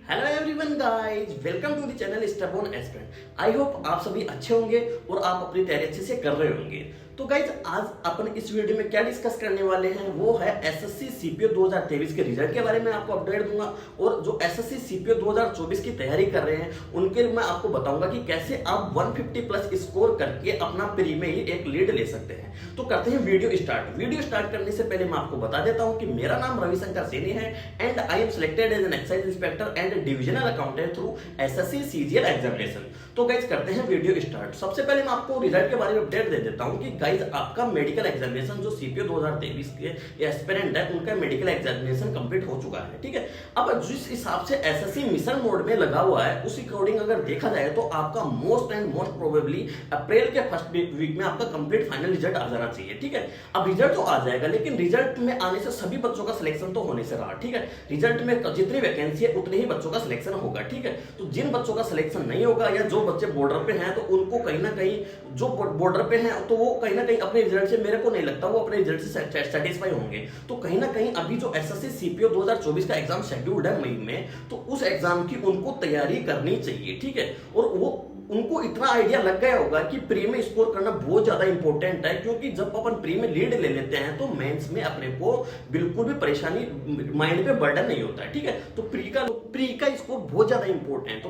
Hello everyone guys, welcome to the channel स्टेबोन aspirant. I hope आप सभी अच्छे होंगे और आप अपनी तैयारी अच्छे से कर रहे होंगे। तो गाइस, आज अपन इस वीडियो में क्या डिस्कस करने वाले हैं वो है एसएससी सीपीओ 2023 के रिजल्ट के बारे में आपको अपडेट दूंगा, और जो एसएससी सीपीओ 2024 की तैयारी कर रहे हैं उनके लिए मैं आपको बताऊंगा कि कैसे आप 150 प्लस स्कोर करके अपना प्री में ही एक लीड ले सकते हैं। तो करते हैं वीडियो स्टार्ट। वीडियो स्टार्ट करने से पहले मैं आपको बता देता हूं कि मेरा नाम रविशंकर सैनी है and I am selected as an excise inspector and divisional accountant through SSC CGL examination. तो गाइज करते हैं वीडियो स्टार्ट। सबसे पहले मैं आपको रिजल्ट के बारे में अपडेट दे देता हूं कि गाइज आपका मेडिकल एग्जामिनेशन जो सीपीओ 2023 के एस्पिरेंट है उनका मेडिकल एग्जामिनेशन कंप्लीट हो चुका है। ठीक है, अब जिस हिसाब से एसएससी मिशन मोड में लगा हुआ है उस अकॉर्डिंग अगर देखा जाए तो आपका मोस्ट प्रोबेबली अप्रैल के फर्स्ट वीक में आपका कंप्लीट फाइनल रिजल्ट आ जाना चाहिए। ठीक है, अब रिजल्ट तो आ जाएगा, लेकिन रिजल्ट में आने से सभी बच्चों का सिलेक्शन तो होने से रहा। ठीक है, रिजल्ट में जितनी वैकेंसी है उतने ही बच्चों का सिलेक्शन होगा। ठीक है, तो जिन बच्चों का सिलेक्शन नहीं होगा या जो बच्चे बॉर्डर पे हैं तो उनको कहीं ना कहीं, जो बॉर्डर पे हैं तो वो कहीं ना कहीं अपने रिजल्ट से, मेरे को नहीं लगता वो अपने रिजल्ट से सेटिस्फाई होंगे। तो कहीं ना कहीं अभी जो एसएससी सीपीओ 2024 का एग्जाम शेड्यूल्ड है मई में, तो उस एग्जाम की उनको तैयारी करनी चाहिए। ठीक है, और वो उनको इतना आइडिया लग गया होगा कि प्री में स्कोर करना बहुत ज्यादा इंपॉर्टेंट है, क्योंकि जब अपन प्री में लीड ले लेते हैं तो मेंस में अपने को बिल्कुल भी परेशानी, माइंड पे बर्डन नहीं होता है। ठीक है, तो प्री का स्कोर बहुत ज्यादा इंपॉर्टेंट है। तो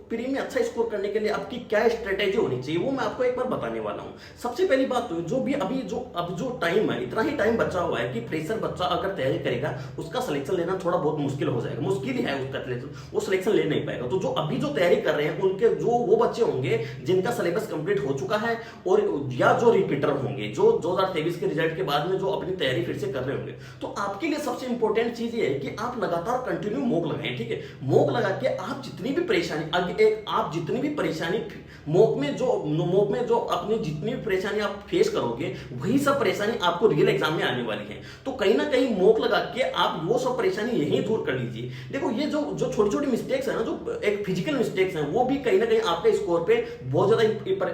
प्री में अच्छा स्कोर करने के लिए आपकी क्या स्ट्रेटेजी होनी चाहिए वो मैं आपको एक बार बताने वाला हूं। सबसे पहली बात तो जो भी अब जो टाइम है, इतना ही टाइम बचा हुआ है कि फ्रेशर बच्चा अगर तैयारी करेगा उसका सिलेक्शन लेना थोड़ा बहुत मुश्किल हो जाएगा। मुश्किल ही है उसका सिलेक्शन, वो सिलेक्शन ले नहीं पाएगा। तो जो अभी जो तैयारी कर रहे हैं उनके जो वो बच्चे होंगे जिनका सिलेबस कंप्लीट हो चुका है, और या जो रिपीटर होंगे जो 2023 के रिजल्ट के बाद में जो अपनी तैयारी फिर से कर रहे होंगे, तो आपके लिए सबसे इंपॉर्टेंट चीज ये है कि आप लगातार कंटिन्यू मॉक लगाएं। ठीक है, मॉक लगा के आप जितनी भी परेशानी मॉक में जो अपनी जितनी भी परेशानी आप फेस करोगे वही सब परेशानी आपको रियल एग्जाम में आने वाली है। तो कहीं ना कहीं मॉक लगा के आप वो सब परेशानी यहीं दूर कर लीजिए। देखो, ये जो छोटी छोटी मिस्टेक्स है ना, जो एक फिजिकल मिस्टेक्स हैं, वो भी कहीं ना कहीं आपके स्कोर पे बहुत ज्यादा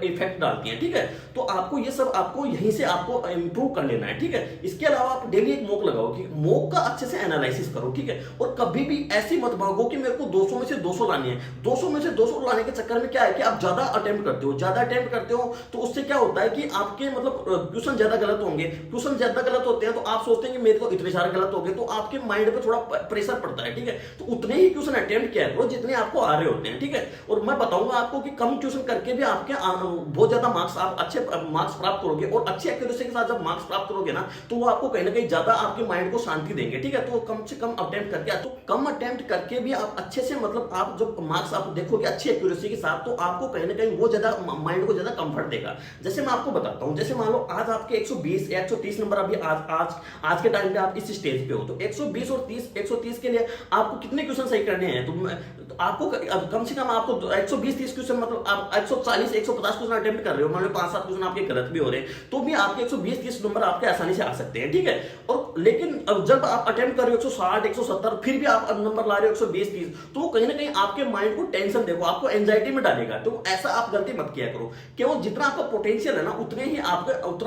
इफेक्ट डालती हैं। ठीक है, तो आपको ये सब आपको यहीं से आपको इंप्रूव कर लेना है। ठीक है, इसके अलावा आप डेली एक मॉक लगाओ कि मॉक का अच्छे से एनालिसिस करो। ठीक है, और कभी भी ऐसी मत भागो कि मेरे को 200 में से 200 लानी है। 200 में से 200 लाने के चक्कर में क्या है कि आप ज्यादा अटेम्प्ट करते हो तो उससे क्या होता है कि आपके मतलब क्वेश्चन ज्यादा गलत होंगे। क्वेश्चन ज्यादा गलत होते हैं तो आप सोचते हैं कि मेरे तो इतने सारे गलत हो गए, तो आपके माइंड पे थोड़ा प्रेशर पड़ता है। ठीक है, तो उतने ही क्वेश्चन अटेम्प्ट किया करो जितने आपको आ रहे होते हैं। ठीक है, और मैं बताऊंगा आपको कि कम ट्यूशन करके भी आपके बहुत ज्यादा मार्क्स, आप अच्छे मार्क्स प्राप्त करोगे, और अच्छी एक्यूरेसी के साथ जब मार्क्स प्राप्त करोगे ना तो वो आपको कहीं ना कहीं ज्यादा आपके माइंड को शांति देंगे। ठीक है, तो कम से कम अटेम्प्ट करके भी आप अच्छे से, मतलब आप जो मार्क्स आप देखोगे अच्छी एक्यूरेसी के साथ, तो आपको कहीं ना कहीं वो ज्यादा माइंड को ज्यादा कंफर्ट देगा। जैसे मैं आपको बताता हूं, जैसे मान लो आज आपके 120 या 130 नंबर अभी आज के टाइम पे आप इस स्टेज पे हो, तो 120 और 130 के लिए आपको कितने क्वेश्चन सही करने हैं? तो आपको कम से कम आपको 120-30 क्वेश्चन, मतलब आप 140-150 क्वेश्चन अटेम्प्ट कर रहे हो, मान लो 5-7 क्वेश्चन आपके गलत भी हो रहे हैं, तो भी आपके 120-30 नंबर आपके आसानी से आ सकते हैं। ठीक है, और लेकिन जब आप अटेम्प्ट कर रहे हो 160-170, फिर भी आप नंबर ला रहे हो 120-30, तो कहीं ना कहीं आपके माइंड को टेंशन देखो, आपको एंजाइटी में डालेगा। तो ऐसा आप गलती मत किया करो। केवल जितना आपका पोटेंशियल है ना उतना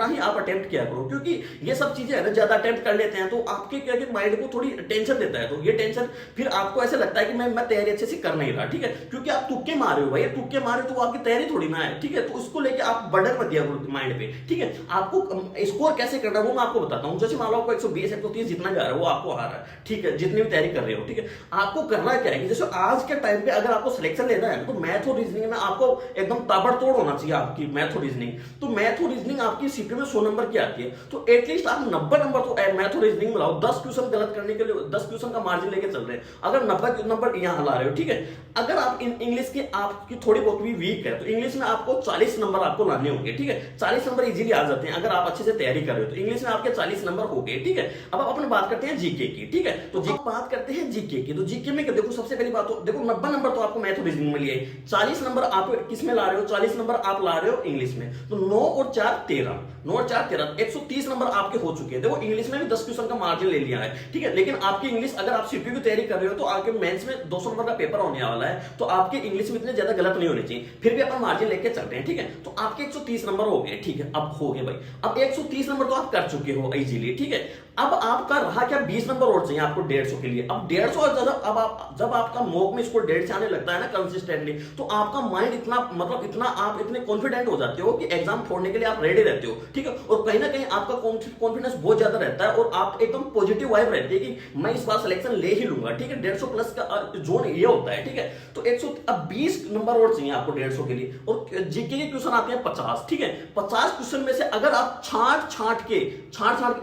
ही आप अटेम्प्ट किया करो, क्योंकि ये सब चीजें है ना, ज्यादा अटेम्प्ट कर लेते हैं तो आपके क्या माइंड को थोड़ी टेंशन देता है, तो ये टेंशन फिर आपको ऐसा लगता है कि मैं तैयारी अच्छे से कर नहीं रहा। ठीक है, क्योंकि आप तुक्के मारे हो भाई, तुक्के मारे तो आपकी तैयारी थोड़ी ना है। ठीक है, तो उसको लेके आप बर्डन मत दिया करो माइंड पे। ठीक है, आपको स्कोर कैसे करना है वो मैं आपको बताता हूं। जैसे मान लो आपको 120-130 जितना जा रहा है वो आपको आ रहा है। ठीक है, जितनी भी तैयारी कर रहे हो, ठीक है, आपको करना क्या है कि जैसे आज के टाइम पे अगर आपको सिलेक्शन लेना है तो मैथ और रीजनिंग में आपको एकदम ताबड़तोड़ होना चाहिए आपकी मैथ और रीजनिंग। तो मैथ और रीजनिंग आपकी सीपीयू में 100 नंबर की आती है, तो एटलीस्ट आप 90 नंबर तो मैथ और रीजनिंग में लाओ। 10 क्वेश्चन गलत करने के लिए 10 क्वेश्चन का मार्जिन लेके चल रहे हैं, अगर 90 नंबर यहां ला रहे हो। ठीक है, अगर आप इंग्लिश की आपकी थोड़ी बहुत भी वीक है तो इंग्लिश में आपको 40 नंबर आपको लाने होंगे। ठीक है, 40 नंबर इजीली आ जाते हैं अगर आप अच्छे से तैयारी कर रहे हो, तो इंग्लिश में आपके 40 नंबर हो गए। ठीक है, अब अपन बात करते हैं जीके की। ठीक है, तो बात करते हैं जीके की। तो जीके में देखो, सबसे पहली बात तो देखो 90 नंबर तो आपको मैथ और रीजनिंग में लिए, 40 नंबर आप किस में ला रहे हो? 40 नंबर आप ला रहे हो इंग्लिश में। तो 9 और 4 13, 9 और 4 13, 130 नंबर आपके हो चुके हैं। देखो इंग्लिश में भी 10 क्वेश्चन का मार्जिन ले लिया है। ठीक है, लेकिन आपकी इंग्लिश, अगर आप सीपीयू की तैयारी कर रहे हो तो आपके मेंस में 200 नंबर का पेपर पेपर होने वाला है, तो आपके इंग्लिश में इतने ज्यादा गलत नहीं होने चाहिए, फिर भी अपन मार्जिन लेके चल रहे हैं, ठीक है। तो आपके 130 नंबर हो गए, ठीक है, अब हो गए भाई, अब 130 नंबर तो आप कर चुके हो इजीली, ठीक है। अब आपका रहा क्या, 20 नंबर और चाहिए आपको 150 के लिए। अब 150 अब आप जब आपका मॉक में स्कोर 150 आने लगता है ना कंसिस्टेंटली, तो आपका माइंड इतना मतलब इतना आप इतने कॉन्फिडेंट हो जाते हो कि एग्जाम फोड़ने के लिए आप रेडी रहते हो, ठीक है। और कहीं ना कहीं आपका कॉन्फिडेंस बहुत ज्यादा रहता है और आप एकदम पॉजिटिव वाइब रहती है कि मैं इस बार सिलेक्शन ले ही लूंगा, ठीक है। 150 प्लस का जोन ये होता है, ठीक है। तो 120 नंबर और चाहिए आपको 150 के लिए। और जीके के क्वेश्चन आते हैं 50, ठीक है। 50 क्वेश्चन में से अगर आप छांट छांट के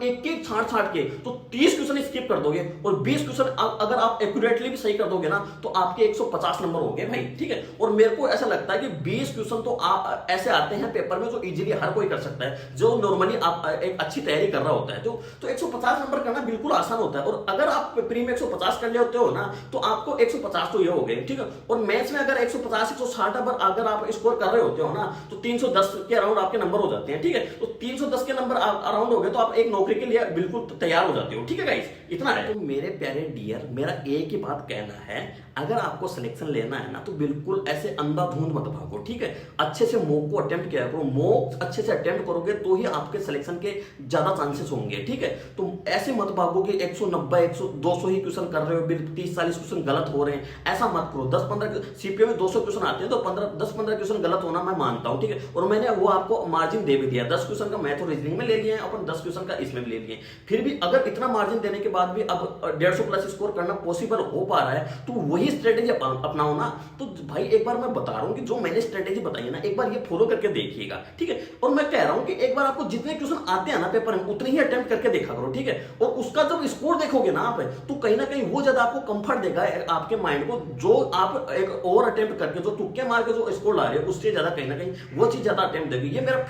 एक एक छांट के तो 30 क्वेश्चन स्किप कर दोगे और 20 क्वेश्चन अगर आप एक्यूरेटली भी सही कर दोगे ना, तो आपके 150 नंबर हो गए भाई, ठीक है। और मेरे को ऐसा लगता है कि 20 क्वेश्चन तो आप ऐसे आते हैं पेपर में जो इजीली हर कोई कर सकता है, जो नॉर्मली आप एक अच्छी तैयारी कर रहा होता है। तो 150 नंबर करना बिल्कुल आसान होता है। और अगर आप प्री में 150 कर लेते हो ना, तो आपको 150 तो ये हो गए, ठीक है। और मैथ्स में अगर 150 160 नंबर अगर आप स्कोर कर रहे होते हो ना, तो 310 के अराउंड आपके नंबर हो जाते हैं, ठीक है। तो 310 के नंबर अराउंड हो गए तो आप एक नौकरी के लिए बिल्कुल तैयार हो जाते हो, ठीक है गाइस, इतना है। तो मेरे प्यारे डियर, मेरा एक ही बात कहना है, अगर आपको सिलेक्शन लेना है ना, तो बिल्कुल ऐसे अंधाधुंध मत भागो, ठीक है। अच्छे से मॉक को अटेम्प्ट किया करो, मॉक अच्छे से अटेम्प्ट करोगे तो ही आपके सिलेक्शन के ज्यादा चांसेस होंगे, ठीक है। तो ऐसे मत भागो कि 190 100 200 ही क्वेश्चन कर रहे हो, 30-40 क्वेश्चन गलत हो रहे हैं, ऐसा मत करो। 10-15 सीपीओ में 200 क्वेश्चन आते हैं, तो 10-15 क्वेश्चन गलत होना मैं मानता हूं, ठीक है। और मैंने वो आपको मार्जिन दे भी दिया, 10 क्वेश्चन का मैथ और रीजनिंग में ले लिया है, अपन 10 क्वेश्चन का इसमें भी ले लिए। फिर भी अगर इतना मार्जिन देने के बाद भी अब 150 प्लस स्कोर करना पॉसिबल हो पा रहा है, तो वही स्ट्रेटेजी अपनाओ ना। तो भाई एक बार मैं बता रहा हूं कि जो मैंने स्ट्रेटेजी बताई है ना, एक बार ये फॉलो करके देखिएगा, ठीक है। और मैं कह रहा हूं कि एक बार आपको जितने क्वेश्चन आते हैं ना पेपर में, उतने ही अटेम्प्ट करके देखा करो, ठीक है। और उसका जब स्कोर देखोगे ना आप, तो कहीं ना कहीं वो ज्यादा आपको कंफर्ट देगा आपके माइंड को, जो आप एक और अटेम्प्ट करके जो तुक्के मार के जो स्कोर ला रहे हो, उससे ज्यादा कहीं ना कहीं वो चीज ज्यादा अटेम्प्ट देगी। ये मेरा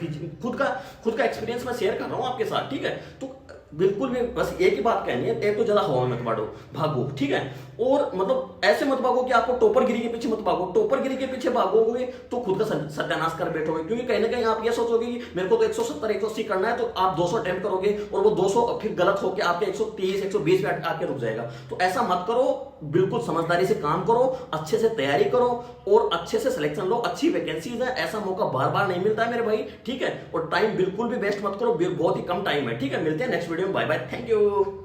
खुद का एक्सपीरियंस मैं शेयर कर रहा हूं आपके साथ, ठीक है। तो बिल्कुल भी बस एक ही बात कहनी है, एक तो ज्यादा हवा में मत भागो, ठीक है। और मतलब ऐसे मत भागो कि आपको टॉपरगिरी के पीछे मत भागो। टॉपरगिरी के पीछे भागोगे तो खुद का सत्यानाश कर बैठोगे, क्योंकि कहीं ना कहीं आप ये सोचोगे कि मेरे को तो 170 180 करना है, तो आप 200 अटेम्प्ट करोगे और वो 200 फिर गलत होकर आपके 130 120 पे आके रुक जाएगा। तो ऐसा मत करो, बिल्कुल समझदारी से काम करो, अच्छे से तैयारी करो और अच्छे से सिलेक्शन लो। अच्छी वैकेंसीज है, ऐसा मौका बार बार नहीं मिलता है मेरे भाई, ठीक है। और टाइम बिल्कुल भी वेस्ट मत करो, बहुत ही कम टाइम है, ठीक है। मिलते हैं नेक्स्ट वीडियो में, बाय बाय, थैंक यू।